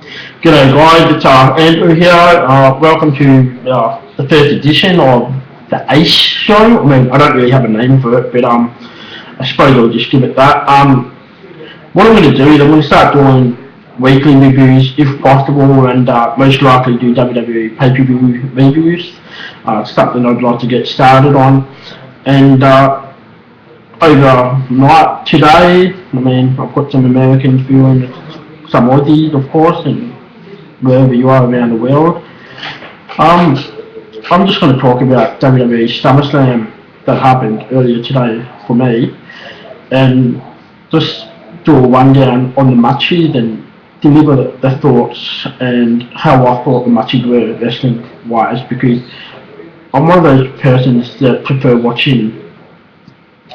G'day guys, it's Andrew here. Welcome to the first edition of the ACE show. I mean, I don't really have a name for it, but I suppose I'll just give it that. What I'm going to do is I'm going to start doing weekly reviews if possible, and most likely do WWE pay-per-view reviews. It's something I'd like to get started on, and overnight today, I mean, I've got some Americans viewing, some Aussies, of course, and wherever you are around the world. Um, I'm just going to talk about WWE Summerslam that happened earlier today for me, and just do a rundown on the matches and deliver the thoughts and how I thought the matches were wrestling wise, because I'm one of those persons that prefer watching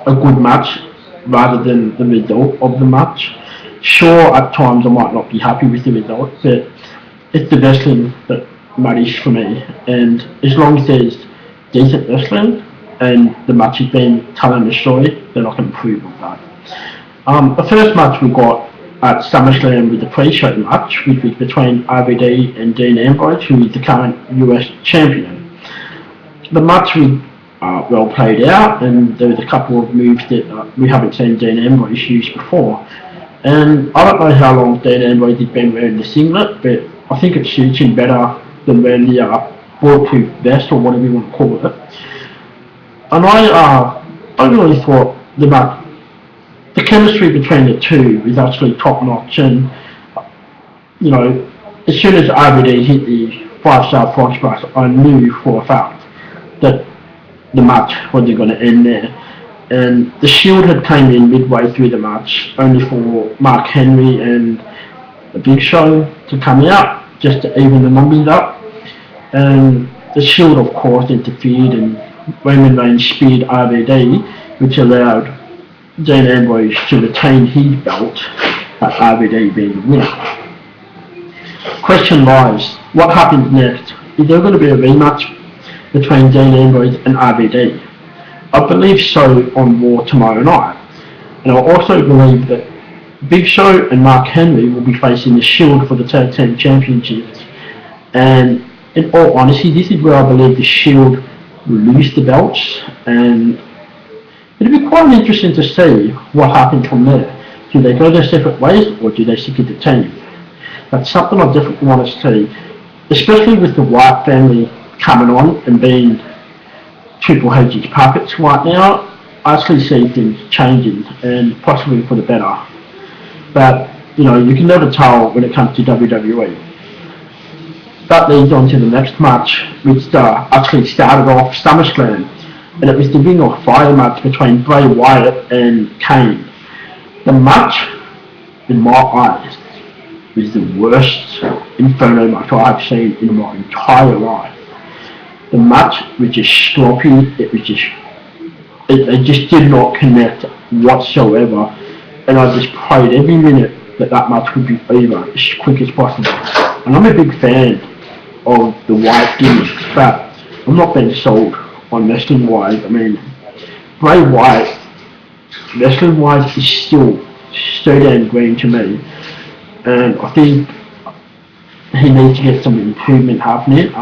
a good match rather than the result of the match. Sure, at times I might not be happy with the result, but it's the wrestling that matters for me. And as long as there's decent wrestling and the match is being telling a story, then I can improve on that. The first match we got at SummerSlam was the pre-show match, which was between RVD and Dean Ambrose, who is the current US champion. The match was well played out, and there was a couple of moves that we haven't seen Dean Ambrose use before. And I don't know how long Dean Ambrose has been wearing the singlet, but I think it suits him better than wearing the bulletproof vest or whatever you want to call it. And I really thought the chemistry between the two was actually top notch, and you know, as soon as RVD hit the 5-star frog splash, I knew for a fact that the match wasn't going to end there. And the Shield had came in midway through the match, only for Mark Henry and the Big Show to come out just to even the numbers up. And the Shield, of course, interfered, and Roman Reigns speared RVD, which allowed Dean Ambrose to retain his belt, but RVD being the winner. Question lies, what happens next? Is there going to be a rematch between Dean Ambrose and RVD? I believe so on Raw tomorrow night. And I also believe that Big Show and Mark Henry will be facing the Shield for the Tag Team Championships. And in all honesty, this is where I believe the Shield will lose the belts, and it'll be quite interesting to see what happens from there. Do they go their separate ways, or do they stick as a team? That's something I definitely want to see, especially with the Wyatt family coming on and being Triple H's puppets right now. I actually see things changing, and possibly for the better. But, you know, you can never tell when it comes to WWE. That leads on to the next match, which actually started off SummerSlam, and it was the Ring of Fire match between Bray Wyatt and Kane. The match, in my eyes, was the worst Inferno match I have seen in my entire life. The match was just sloppy. It just did not connect whatsoever, and I just prayed every minute that match would be over as quick as possible. And I'm a big fan of the Wyatt gimmick, but I'm not being sold on wrestling wise. I mean, Bray Wyatt, wrestling wise, is still so damn green to me, and I think he needs to get some improvement happening.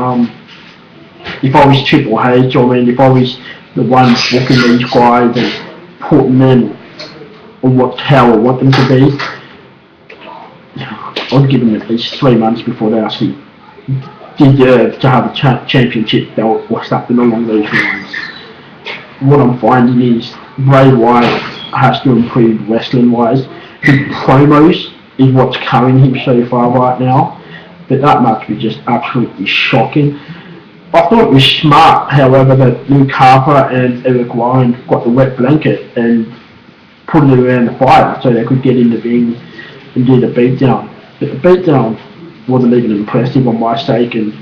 If I was Triple H, I mean, if I was the one booking these guys and putting them on how I want them to be, I'd give them at least 3 months before they actually deserve to have a championship belt or something along those lines. What I'm finding is Bray Wyatt has to improve wrestling wise. His promos is what's carrying him so far right now, but that match was just absolutely shocking. I thought it was smart, however, that Luke Harper and Eric Rowan got the wet blanket and put it around the fire so they could get in the ring and do the beatdown. But the beatdown wasn't even impressive on my sake, and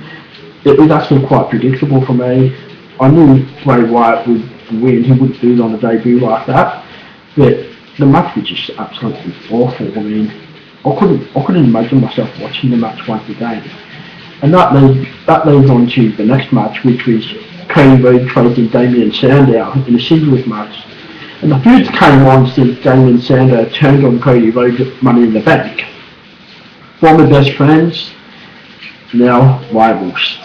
it was actually quite predictable for me. I knew Bray Wyatt would win, he wouldn't lose on a debut like that, but the match was just absolutely awful. I mean, I couldn't imagine myself watching the match once again. And that leads on to the next match, which was Cody Rhodes facing Damien Sandow in a singles match. And the feuds came on since Damien Sandow turned on Cody Rhodes at Money in the Bank. former best friends, now rivals.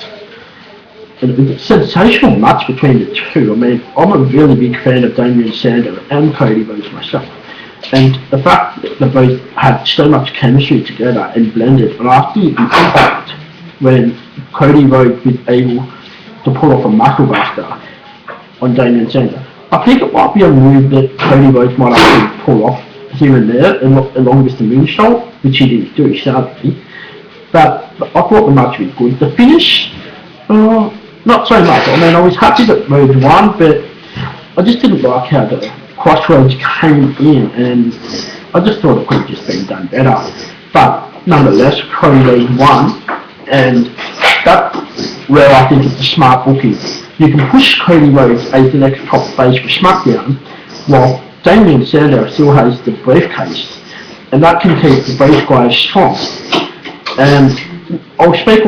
It's a sensational match between the two. I mean, I'm a really big fan of Damien Sandow and Cody Rhodes myself. And the fact that they both had so much chemistry together and blended, and after the impact when Cody Rhodes was able to pull off a muscle buster on Damien Sandow, I think it might be a move that Cody Rhodes might actually pull off here and there, along with the moonsault, which he didn't do, sadly. But I thought the match was good. The finish, not so much. I mean, I was happy that Rhodes won, but I just didn't like how the Crossroads came in, and I just thought it could have just been done better. But nonetheless, Cody Rhodes won, and that's where I think it's a smart booking. You can push Cody Rhodes as the next top face for SmackDown, while Damien Sandow still has the briefcase, and that can keep the both guys strong. And I'll speak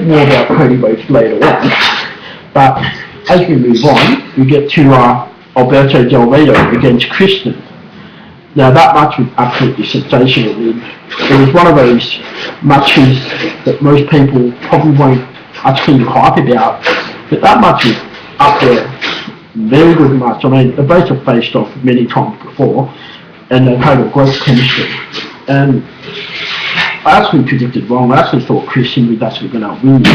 more about Cody Rhodes later on, but as we move on, we get to Alberto Del Rio against Christian. Now that match was absolutely sensational. It was one of those matches that most people probably won't actually hype about, but that match was up there. Very good match. I mean, they both have faced off many times before, and they've had a great chemistry. And I actually predicted wrong. I actually thought Christian was actually going to win.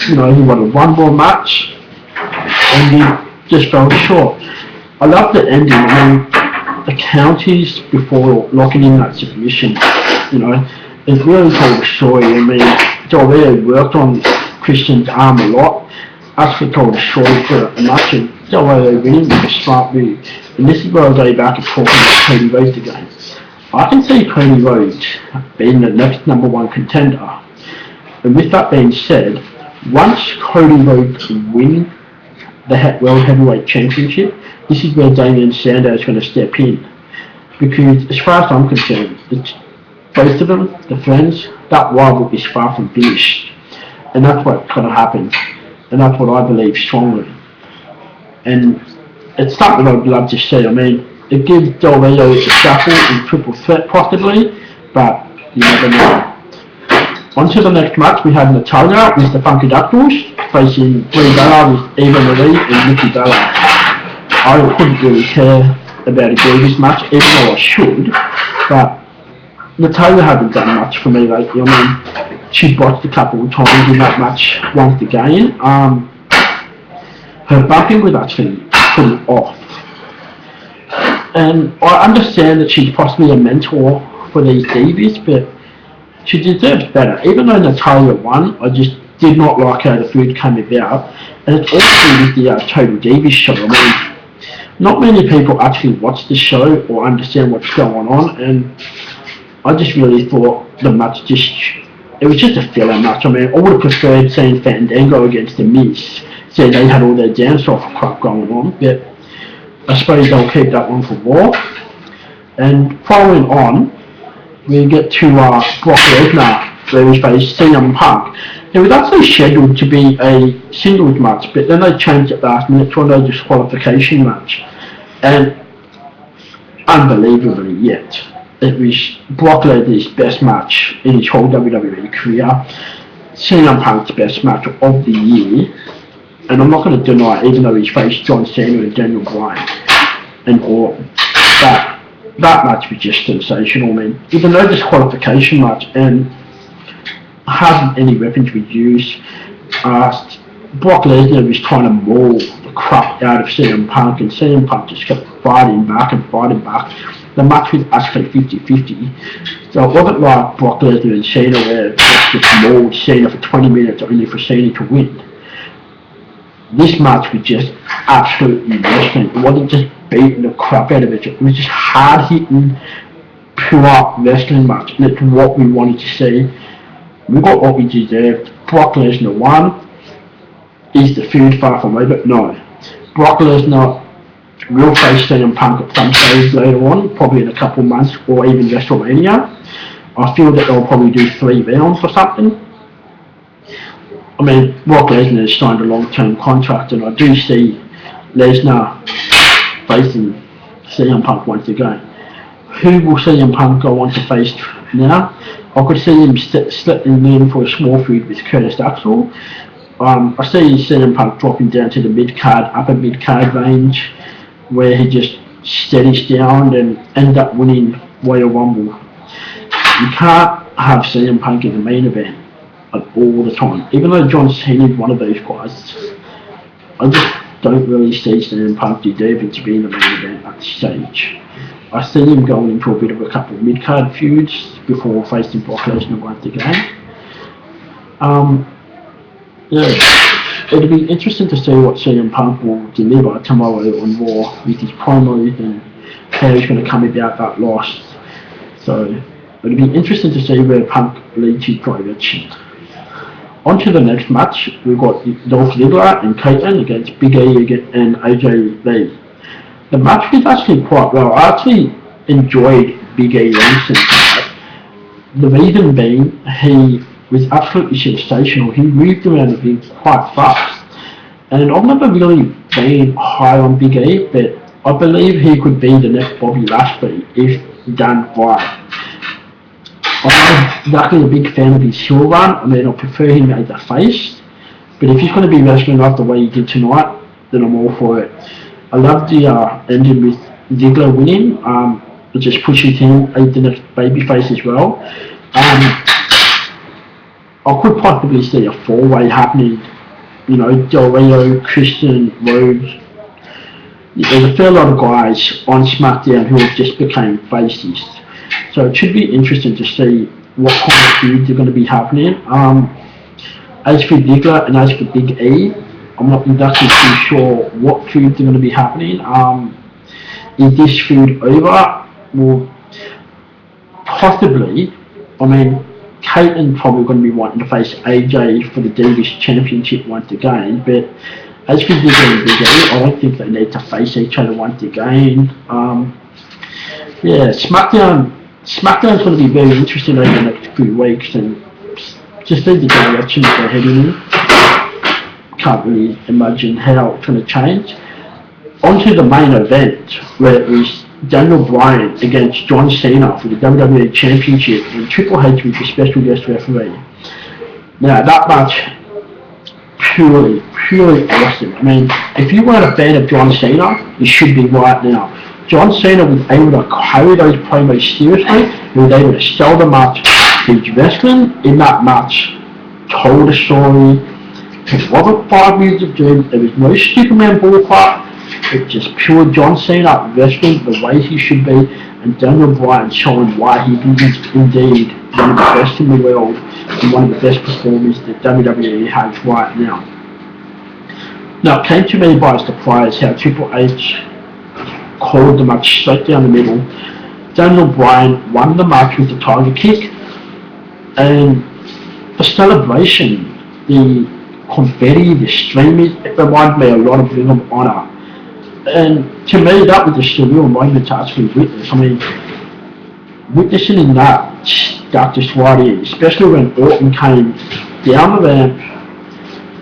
You know, he won a one more match, and he just fell short. I love the ending. I mean, the counties before locking in that submission, you know, it really told a story. I mean, Del Rio worked on Christian's arm a lot, actually told a story for a match, and Del Rio winning was a smart move. And this is where I go back and talk about Cody Rhodes again. I can see Cody Rhodes being the next number one contender. And with that being said, once Cody Rhodes wins the World Heavyweight Championship, this is where Damien Sandow is going to step in. Because as far as I'm concerned, it's both of them, the friends, that rival is far from finished. And that's what's going to happen. And that's what I believe strongly. And it's something I'd love to see. I mean, it gives Del Rio a shuffle in triple threat possibly, but you never know. On to the next match, we have Natalya with the Funkadactyls facing Brie Bella with Eva Marie and Nikki Bella. I couldn't really care about a Grievous match, even though I should, but Natalya hasn't done much for me lately. I mean, she botched a couple of times in that match once again. Her bumping was actually pretty off. And I understand that she's possibly a mentor for these divas, but she deserves better. Even though Natalya won, I just did not like how the food came about. And it's also with the Total Divas show. I mean, not many people actually watch the show or understand what's going on, and I just really thought the match it was just a filler match. I mean, I would have preferred seeing Fandango against The Miz, so they had all their dance-off crap going on, but I suppose they'll keep that one for Raw. And following on, we get to Brock Lesnar, where he faced CM Punk. It was actually scheduled to be a singles match, but then they changed it last minute to a disqualification match. And unbelievably yet, it was Brock Lesnar's best match in his whole WWE career, CM Punk's best match of the year. And I'm not going to deny it, even though he's faced John Cena and Daniel Bryan and Orton. But that match was just sensational, man. It was a no disqualification match, and hardly any weapons were used. Brock Lesnar was trying to maul the crap out of CM Punk, and CM Punk just kept fighting back and fighting back. The match was actually 50-50. So it wasn't like Brock Lesnar and Cena where Brock just mauled Cena for 20 minutes only for Cena to win. This match was just absolutely wrestling. It wasn't just beating the crap out of it. It was just hard-hitting, pure wrestling match. And it's what we wanted to see. We got what we deserved. Brock Lesnar won. Is the feud far from over? No. Brock Lesnar will face CM Punk at some stage later on, probably in a couple of months, or even WrestleMania. I feel that they'll probably do 3 rounds or something. I mean, Brock Lesnar has signed a long-term contract, and I do see Lesnar facing CM Punk once again. who will CM Punk go on to face now? I could see him stepping in for a small feud with Curtis Axel. I see CM Punk dropping down to the upper mid card range, where he just steadies down and ends up winning Royal Rumble. You can't have CM Punk in the main event all the time. Even though John Cena is one of those guys, I just don't really see CM Punk deserving to be in the main event at this stage. I see him going into a bit of a couple of mid-card feuds before facing Brock Lesnar once again. It'll be interesting to see what CM Punk will deliver tomorrow on Raw with his promos and how he's going to come about that loss. So it'll be interesting to see where Punk leads his direction. On to the next match, we've got Dolph Ziggler and Caitlyn against Big E and AJ Lee. The match was actually quite well. I actually enjoyed Big E winning tonight. The reason being, he was absolutely sensational. He moved around the ring quite fast. And I've never really been high on Big E, but I believe he could be the next Bobby Lashley if done right. I'm not exactly a big fan of his heel run. I mean, I prefer him as a face. But if he's going to be wrestling like the way he did tonight, then I'm all for it. I love the ending with Ziggler winning. It just pushes him as the next babyface as well. I could possibly see a four-way happening. You know, Del Rio, Christian, Rhodes. There's a fair lot of guys on SmackDown who have just become faces. So it should be interesting to see what kind of feuds are going to be happening. As for Ziggler and as for Big E, I'm not exactly too sure what feuds are going to be happening. Is this feud over? Well, possibly. I mean, Caitlyn's probably going to be wanting to face AJ for the Divas Championship once again, but as for Ziggler and Big E, I don't think they need to face each other once again. SmackDown's going to be very interesting over the next few weeks, and just see the direction that they're heading in. Can't really imagine how it's going to change. On to the main event, where it was Daniel Bryan against John Cena for the WWE Championship and Triple H with the special guest referee. Now, that match, purely awesome. I mean, if you weren't a fan of John Cena, you should be right now. John Cena was able to carry those promos seriously. He was able to sell the match. His wrestling in that match told a story. It wasn't 5 years of doom. There was no Superman bullcrap. It's just pure John Cena wrestling the way he should be, and Daniel Bryan showing why he is indeed one of the best in the world and one of the best performers that WWE has right now. Now, it came to me by surprise how Triple H called the match straight down the middle. Daniel Bryan won the match with the Tiger Kick, and the celebration, the confetti, the streamers, it reminded me a lot of Ring of Honor. And to me, that was a surreal moment to actually witness. I mean, witnessing that stuck just right in, especially when Orton came down the ramp,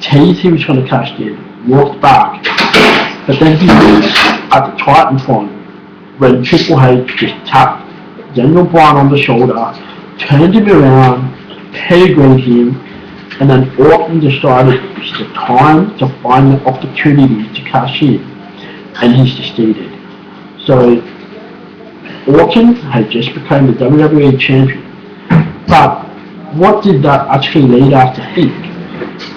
teased he was going to cash in, walked back, but then he was at the Titanfront when Triple H just tapped Daniel Bryan on the shoulder, turned him around, pedigreed him, and then Orton decided it was the time to find the opportunity to cash in, and he succeeded. So Orton had just become the WWE Champion, but what did that actually lead us to think?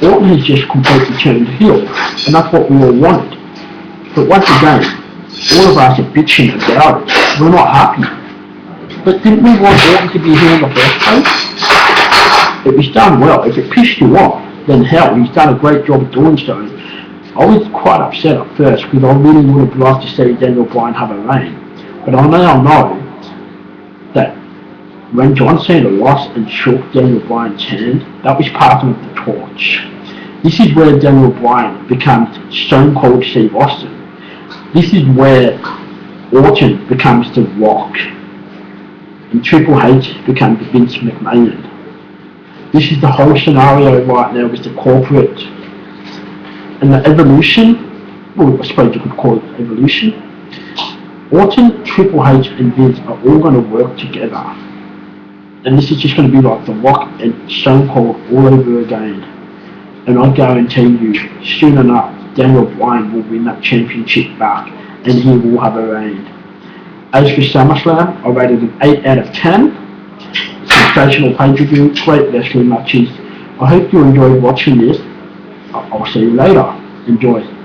Orton has just completely turned heel, and that's what we all wanted. But once again, all of us are bitching about it. We're not happy. But didn't we want Orton to be here in the first place? It was done well. If it pissed you off, then hell, he's done a great job of doing so. I was quite upset at first because I really would have liked to see Daniel Bryan have a reign. But I now know that when John Cena lost and shook Daniel Bryan's hand, that was passing of the torch. This is where Daniel Bryan becomes Stone Cold Steve Austin. This is where Orton becomes The Rock and Triple H becomes Vince McMahon. This is the whole scenario right now with the corporate and the evolution. Well, I suppose you could call it evolution. Orton, Triple H, and Vince are all going to work together. And this is just going to be like The Rock and Stone Cold all over again. And I guarantee you, soon enough, Daniel Bryan will win that championship back, and he will have a reign. As for SummerSlam, I rated an 8 out of 10. Sensational pay-per-view, great wrestling matches. I hope you enjoyed watching this. I'll see you later. Enjoy.